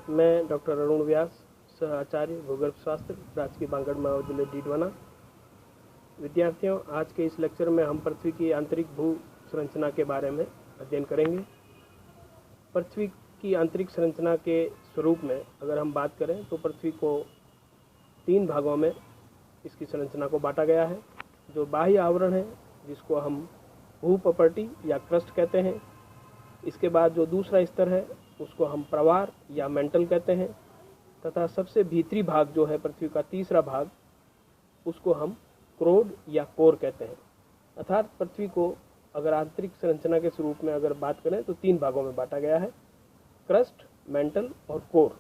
मैं डॉक्टर अरुण व्यास, सह आचार्य भूगर्भ शास्त्र, राजकीय बांगड़ महाविद्यालय डीडवाना। विद्यार्थियों, आज के इस लेक्चर में हम पृथ्वी की आंतरिक भू संरचना के बारे में अध्ययन करेंगे। पृथ्वी की आंतरिक संरचना के स्वरूप में अगर हम बात करें तो पृथ्वी को 3 भागों में इसकी संरचना को बांटा गया है। जो बाह्य आवरण है, जिसको हम भूपपटी या क्रस्ट कहते हैं। इसके बाद जो दूसरा स्तर है उसको हम प्रवार या मेंटल कहते हैं, तथा सबसे भीतरी भाग जो है पृथ्वी का तीसरा भाग, उसको हम क्रोड या कोर कहते हैं। अर्थात पृथ्वी को अगर आंतरिक संरचना के स्वरूप में अगर बात करें तो 3 भागों में बांटा गया है, क्रस्ट, मेंटल और कोर।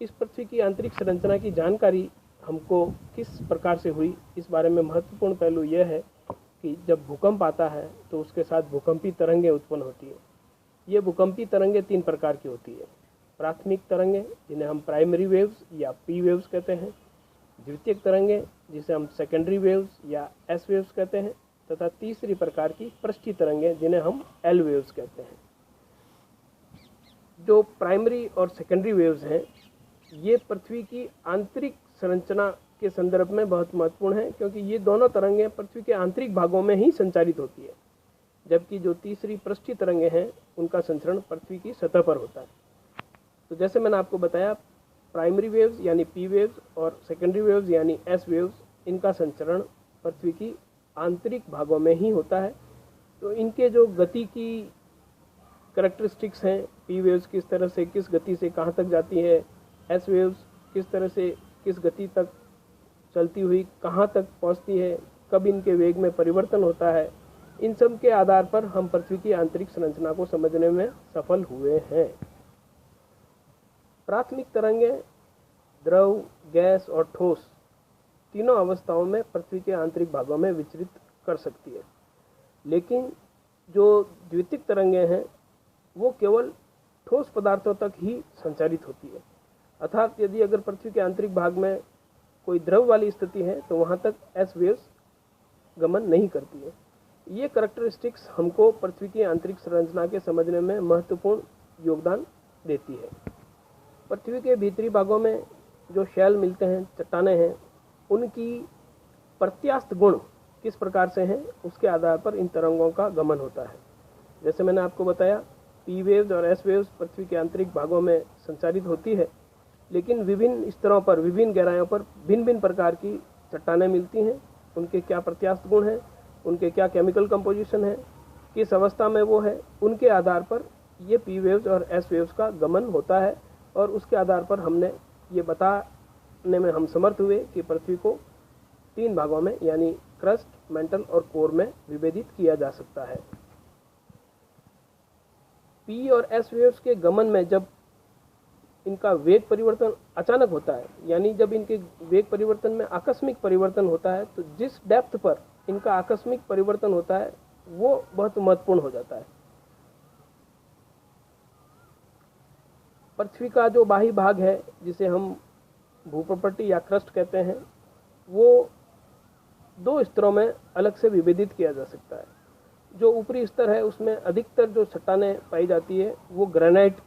इस पृथ्वी की आंतरिक संरचना की जानकारी हमको किस प्रकार से हुई, इस बारे में महत्वपूर्ण पहलू यह है कि जब भूकंप आता है तो उसके साथ भूकंपी तरंगें उत्पन्न होती है। ये भूकंपी तरंगें 3 प्रकार की होती है। प्राथमिक तरंगें, जिन्हें हम प्राइमरी वेव्स या पी वेव्स कहते हैं। द्वितीयक तरंगें, जिसे हम सेकेंडरी वेव्स या एस वेव्स कहते हैं, तथा तीसरी प्रकार की पृष्ठीय तरंगें, जिन्हें हम एल वेव्स कहते हैं। जो प्राइमरी और सेकेंडरी वेव्स हैं, ये पृथ्वी की आंतरिक संरचना के संदर्भ में बहुत महत्वपूर्ण है, क्योंकि ये दोनों तरंगें पृथ्वी के आंतरिक भागों में ही संचारित होती है, जबकि जो तीसरी पृष्ठीय तरंगें हैं उनका संचरण पृथ्वी की सतह पर होता है। तो जैसे मैंने आपको बताया, प्राइमरी वेव्स यानी पी वेव्स और सेकेंडरी वेव्स यानी एस वेव्स, इनका संचरण पृथ्वी की आंतरिक भागों में ही होता है। तो इनके जो गति की कैरेक्टरिस्टिक्स हैं, पी वेव्स किस तरह से किस गति से कहाँ तक जाती है, एस वेव्स किस तरह से किस गति तक चलती हुई कहाँ तक पहुँचती है, कब इनके वेग में परिवर्तन होता है, इन सब के आधार पर हम पृथ्वी की आंतरिक संरचना को समझने में सफल हुए हैं। प्राथमिक तरंगें द्रव, गैस और ठोस तीनों अवस्थाओं में पृथ्वी के आंतरिक भागों में विचरित कर सकती है, लेकिन जो द्वितीयक तरंगें हैं वो केवल ठोस पदार्थों तक ही संचारित होती है। अर्थात यदि अगर पृथ्वी के आंतरिक भाग में कोई द्रव वाली स्थिति है तो वहाँ तक एस वेव्स गमन नहीं करती है। ये कैरेक्टरिस्टिक्स हमको पृथ्वी की आंतरिक संरचना के समझने में महत्वपूर्ण योगदान देती है। पृथ्वी के भीतरी भागों में जो शैल मिलते हैं, चट्टानें हैं, उनकी प्रत्यास्थ गुण किस प्रकार से हैं, उसके आधार पर इन तरंगों का गमन होता है। जैसे मैंने आपको बताया, पी वेव्स और एस वेव्स पृथ्वी के आंतरिक भागों में संचारित होती है, लेकिन विभिन्न स्तरों पर, विभिन्न गहराइयों पर भिन्न भिन्न प्रकार की चट्टानें मिलती हैं। उनके क्या प्रत्यास्थ गुण हैं, उनके क्या केमिकल कंपोजिशन है, किस अवस्था में वो है, उनके आधार पर ये पी वेव्स और एस वेव्स का गमन होता है। और उसके आधार पर हमने ये बताने में हम समर्थ हुए कि पृथ्वी को 3 भागों में यानी क्रस्ट, मेंटल और कोर में विभेदित किया जा सकता है। पी और एस वेव्स के गमन में जब इनका वेग परिवर्तन अचानक होता है, यानी जब इनके वेग परिवर्तन में आकस्मिक परिवर्तन होता है, तो जिस डेप्थ पर इनका आकस्मिक परिवर्तन होता है वो बहुत महत्वपूर्ण हो जाता है। पृथ्वी का जो बाह्य भाग है, जिसे हम भूपपटी या क्रस्ट कहते हैं, वो 2 स्तरों में अलग से विभेदित किया जा सकता है। जो ऊपरी स्तर है उसमें अधिकतर जो चट्टानें पाई जाती है वो ग्रेनाइट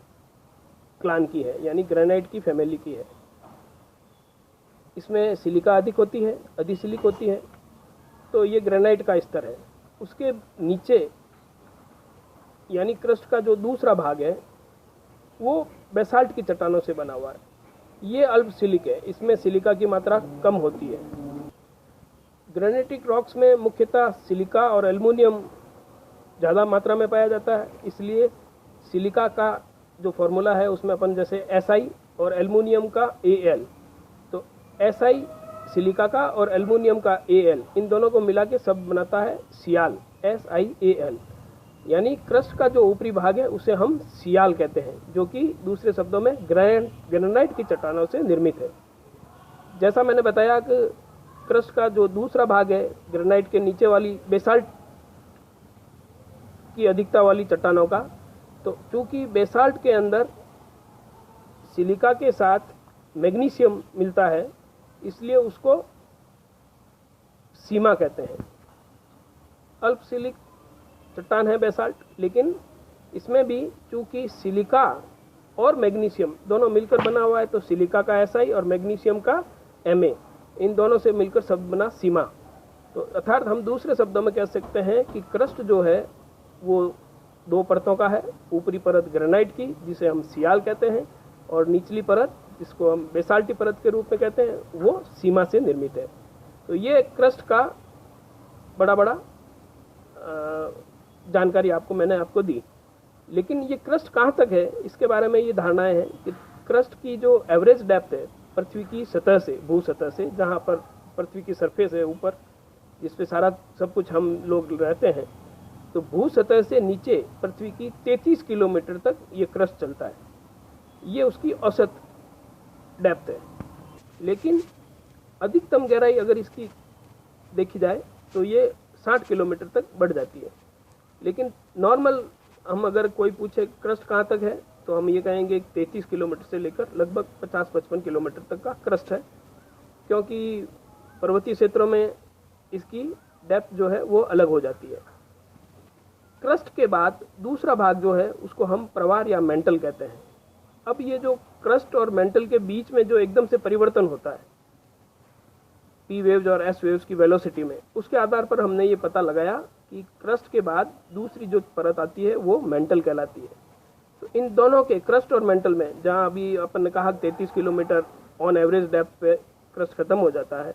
क्लान की है, यानी ग्रेनाइट की फैमिली की है। इसमें सिलिका अधिक होती है, अधिसिलिक होती है, तो ये ग्रेनाइट का स्तर है। उसके नीचे यानी क्रस्ट का जो दूसरा भाग है वो बेसाल्ट की चट्टानों से बना हुआ है। ये अल्पसिलिक है, इसमें सिलिका की मात्रा कम होती है। ग्रेनाइटिक रॉक्स में मुख्यतः सिलिका और एल्युमिनियम ज़्यादा मात्रा में पाया जाता है, इसलिए सिलिका का जो फॉर्मूला है उसमें अपन जैसे SI और एल्युमिनियम का Al, तो SI सिलिका का और एल्युमिनियम का Al, इन दोनों को मिला के शब्द बनाता है सियाल, SiAl। यानी क्रस्ट का जो ऊपरी भाग है उसे हम सियाल कहते हैं, जो कि दूसरे शब्दों में ग्रेनाइट की चट्टानों से निर्मित है। जैसा मैंने बताया कि क्रस्ट का जो दूसरा भाग है ग्रेनाइट के नीचे वाली बेसाल्ट की अधिकता वाली चट्टानों का, तो चूंकि बेसाल्ट के अंदर सिलिका के साथ मैग्नीशियम मिलता है, इसलिए उसको सीमा कहते हैं। अल्पसिलिक चट्टान है बेसाल्ट, लेकिन इसमें भी चूंकि सिलिका और मैग्नीशियम दोनों मिलकर बना हुआ है, तो सिलिका का Si और मैग्नीशियम का Ma, इन दोनों से मिलकर शब्द बना सीमा। तो अर्थात हम दूसरे शब्दों में कह सकते हैं कि क्रस्ट जो है वो दो परतों का है। ऊपरी परत ग्रेनाइट की जिसे हम सियाल कहते हैं, और निचली परत जिसको हम बेसाल्टी परत के रूप में कहते हैं वो सीमा से निर्मित है। तो ये क्रस्ट का बड़ा जानकारी मैंने आपको दी। लेकिन ये क्रस्ट कहाँ तक है इसके बारे में ये धारणाएं हैं कि क्रस्ट की जो एवरेज डेप्थ है पृथ्वी की सतह से, भू सतह से, जहाँ पर पृथ्वी की सरफेस है ऊपर जिस पे सारा सब कुछ हम लोग रहते हैं, तो भू सतह से नीचे पृथ्वी की 33 किलोमीटर तक ये क्रस्ट चलता है। ये उसकी औसत डेप्थ है। लेकिन अधिकतम गहराई अगर इसकी देखी जाए तो ये 60 किलोमीटर तक बढ़ जाती है। लेकिन नॉर्मल हम अगर कोई पूछे क्रस्ट कहाँ तक है तो हम ये कहेंगे 33 किलोमीटर से लेकर लगभग 50-55 किलोमीटर तक का क्रस्ट है, क्योंकि पर्वतीय क्षेत्रों में इसकी डेप्थ जो है वो अलग हो जाती है। क्रस्ट के बाद दूसरा भाग जो है उसको हम प्रवार या मेंटल कहते हैं। अब ये जो क्रस्ट और मेंटल के बीच में जो एकदम से परिवर्तन होता है पी वेव्स और एस वेव्स की वेलोसिटी में, उसके आधार पर हमने ये पता लगाया कि क्रस्ट के बाद दूसरी जो परत आती है वो मेंटल कहलाती है। तो इन दोनों के क्रस्ट और मेंटल में, जहाँ अभी अपन ने कहा 33 किलोमीटर ऑन एवरेज डेप्थ पे क्रस्ट खत्म हो जाता है,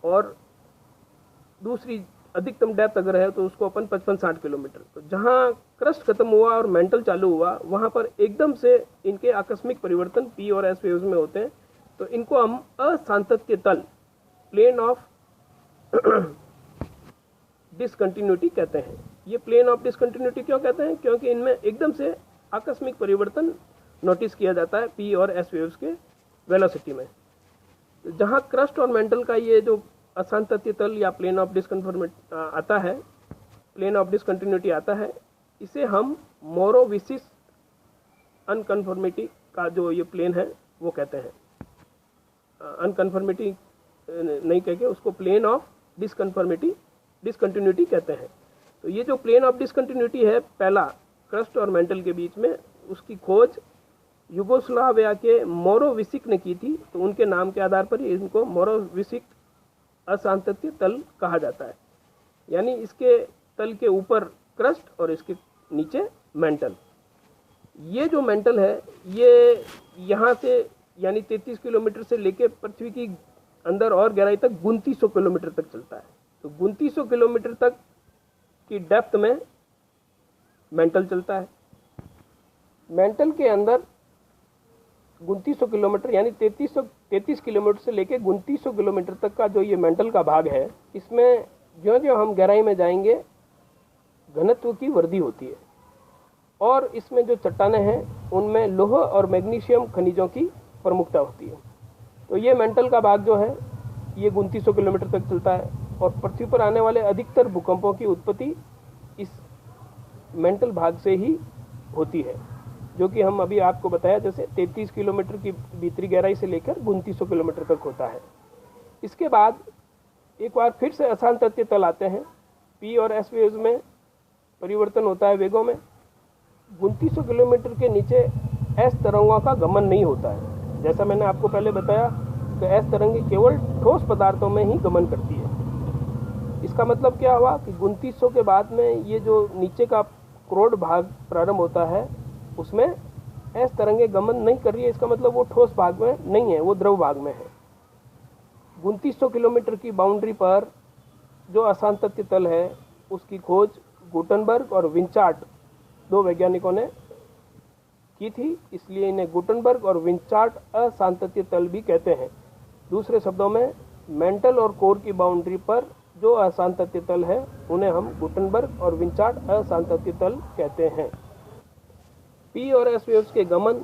और दूसरी अधिकतम डेप्थ अगर है तो उसको अपन 55-60 किलोमीटर, तो जहाँ क्रस्ट खत्म हुआ और मेंटल चालू हुआ वहाँ पर एकदम से इनके आकस्मिक परिवर्तन पी और एस वेव्स में होते हैं। तो इनको हम असांतत्य तल, प्लेन ऑफ डिसकंटिन्यूटी कहते हैं। ये प्लेन ऑफ डिसकंटिन्यूटी क्यों कहते हैं? क्योंकि इनमें एकदम से आकस्मिक परिवर्तन नोटिस किया जाता है पी और एस वेव्स के वेलोसिटी में। जहाँ क्रस्ट और मेंटल का ये जो असांतत्य तल या प्लेन ऑफ डिसकन्फर्मिटी आता है, प्लेन ऑफ डिसकंटिन्यूटी आता है, इसे हम मोरोविसिस अनकन्फर्मिटी का जो ये प्लेन है वो कहते हैं। अनकन्फर्मिटी नहीं कह के उसको प्लेन ऑफ डिसकंटिन्यूटी कहते हैं। तो ये जो प्लेन ऑफ डिसकंटिन्यूटी है पहला क्रस्ट और मेंटल के बीच में, उसकी खोज युगोस्लाविया के मोरोविसिक ने की थी। तो उनके नाम के आधार पर इनको मोरोविसिक असांतत्य तल कहा जाता है। यानी इसके तल के ऊपर क्रस्ट और इसके नीचे मेंटल। ये जो मेंटल है ये यहाँ से यानी 33 किलोमीटर से लेके पृथ्वी की अंदर और गहराई तक 2900 किलोमीटर तक चलता है। तो 2900 किलोमीटर तक की डेप्थ में मेंटल चलता है। मेंटल के अंदर 2900 किलोमीटर यानी 33 किलोमीटर से लेके 2900 किलोमीटर तक का जो ये मेंटल का भाग है, इसमें ज्यों ज्यों हम गहराई में जाएंगे घनत्व की वृद्धि होती है, और इसमें जो चट्टानें हैं उनमें लोह और मैग्नीशियम खनिजों की प्रमुखता होती है। तो ये मेंटल का भाग जो है ये 2900 किलोमीटर तक चलता है, और पृथ्वी पर आने वाले अधिकतर भूकंपों की उत्पत्ति इस मेंटल भाग से ही होती है, जो कि हम अभी आपको बताया जैसे 33 किलोमीटर की भीतरी गहराई से लेकर 2900 किलोमीटर तक होता है। इसके बाद एक बार फिर से असांतत्य तल आते हैं। पी और एस वेव्स में परिवर्तन होता है वेगों में। 2900 किलोमीटर के नीचे एस तरंगों का गमन नहीं होता है। जैसा मैंने आपको पहले बताया तो एस तरंगें केवल ठोस पदार्थों में ही गमन करती है। इसका मतलब क्या हुआ कि 2900 के बाद में ये जो नीचे का क्रोड भाग प्रारंभ होता है उसमें एस तरंगे गमन नहीं कर रही है। इसका मतलब वो ठोस भाग में नहीं है, वो द्रव भाग में है। 2900 किलोमीटर की बाउंड्री पर जो असांतत्य तल है उसकी खोज गुटनबर्ग और विंचार्ट दो वैज्ञानिकों ने की थी, इसलिए इन्हें गुटनबर्ग और विंचार्ट असांतत्य तल भी कहते हैं। दूसरे शब्दों में मेंटल और कोर की बाउंड्री पर जो असांतत्य तल है उन्हें हम गुटनबर्ग और विंचार्ट असांतत्य तल कहते हैं। पी और एस वेव्स के गमन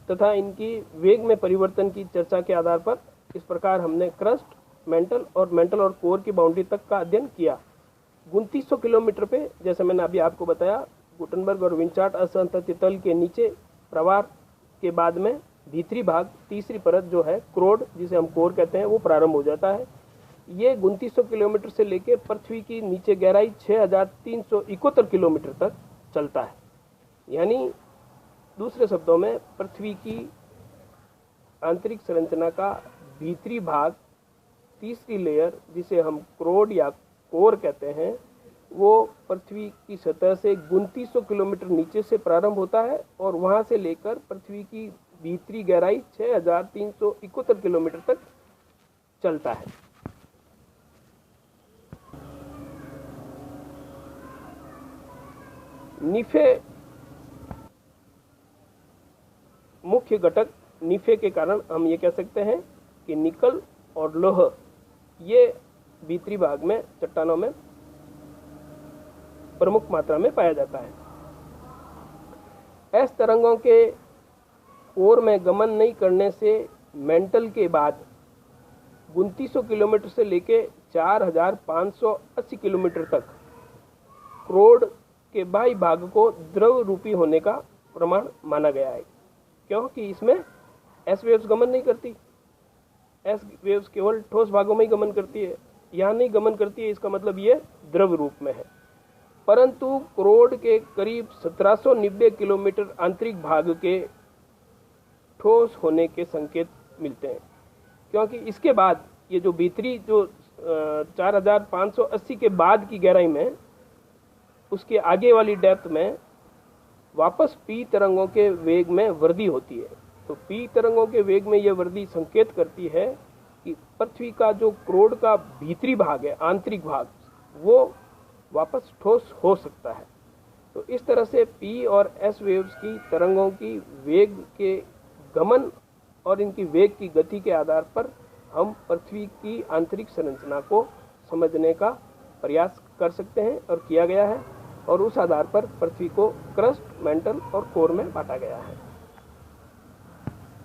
तथा इनकी वेग में परिवर्तन की चर्चा के आधार पर इस प्रकार हमने क्रस्ट, मेंटल और कोर की बाउंड्री तक का अध्ययन किया। 2900 किलोमीटर पे जैसे मैंने अभी आपको बताया गुटनबर्ग और विंचार्ट असांतत्य तल के नीचे प्रवार के बाद में भीतरी भाग तीसरी परत जो है क्रोड जिसे हम कोर कहते हैं वो प्रारंभ हो जाता है। ये 2900 किलोमीटर से लेके पृथ्वी की नीचे गहराई 6371 किलोमीटर तक चलता है। यानी दूसरे शब्दों में पृथ्वी की आंतरिक संरचना का भीतरी भाग, तीसरी लेयर जिसे हम क्रोड या कोर कहते हैं, वो पृथ्वी की सतह से 2900 किलोमीटर नीचे से प्रारंभ होता है और वहां से लेकर पृथ्वी की भीतरी गहराई 6371 किलोमीटर तक चलता है। नीफे मुख्य घटक नीफे के कारण हम ये कह सकते हैं कि निकल और लौह ये भीतरी भाग में चट्टानों में प्रमुख मात्रा में पाया जाता है। एस तरंगों के कोर में गमन नहीं करने से मेंटल के बाद 2900 किलोमीटर से लेके 4580 किलोमीटर तक क्रोड के बाह्य भाग को द्रव रूपी होने का प्रमाण माना गया है, क्योंकि इसमें एस वेव्स गमन नहीं करती। एस वेव्स केवल ठोस भागों में ही गमन करती है, यहाँ नहीं गमन करती है, इसका मतलब ये द्रव रूप में है। परंतु क्रोड के करीब 1790 किलोमीटर आंतरिक भाग के ठोस होने के संकेत मिलते हैं, क्योंकि इसके बाद ये जो भीतरी जो 4580 के बाद की गहराई में, उसके आगे वाली डेप्थ में वापस पी तरंगों के वेग में वृद्धि होती है। तो पी तरंगों के वेग में यह वृद्धि संकेत करती है कि पृथ्वी का जो क्रोड का भीतरी भाग है, आंतरिक भाग, वो वापस ठोस हो सकता है। तो इस तरह से पी और एस वेव्स की तरंगों की वेग के गमन और इनकी वेग की गति के आधार पर हम पृथ्वी की आंतरिक संरचना को समझने का प्रयास कर सकते हैं और किया गया है, और उस आधार पर पृथ्वी को क्रस्ट, मेंटल और कोर में बांटा गया है।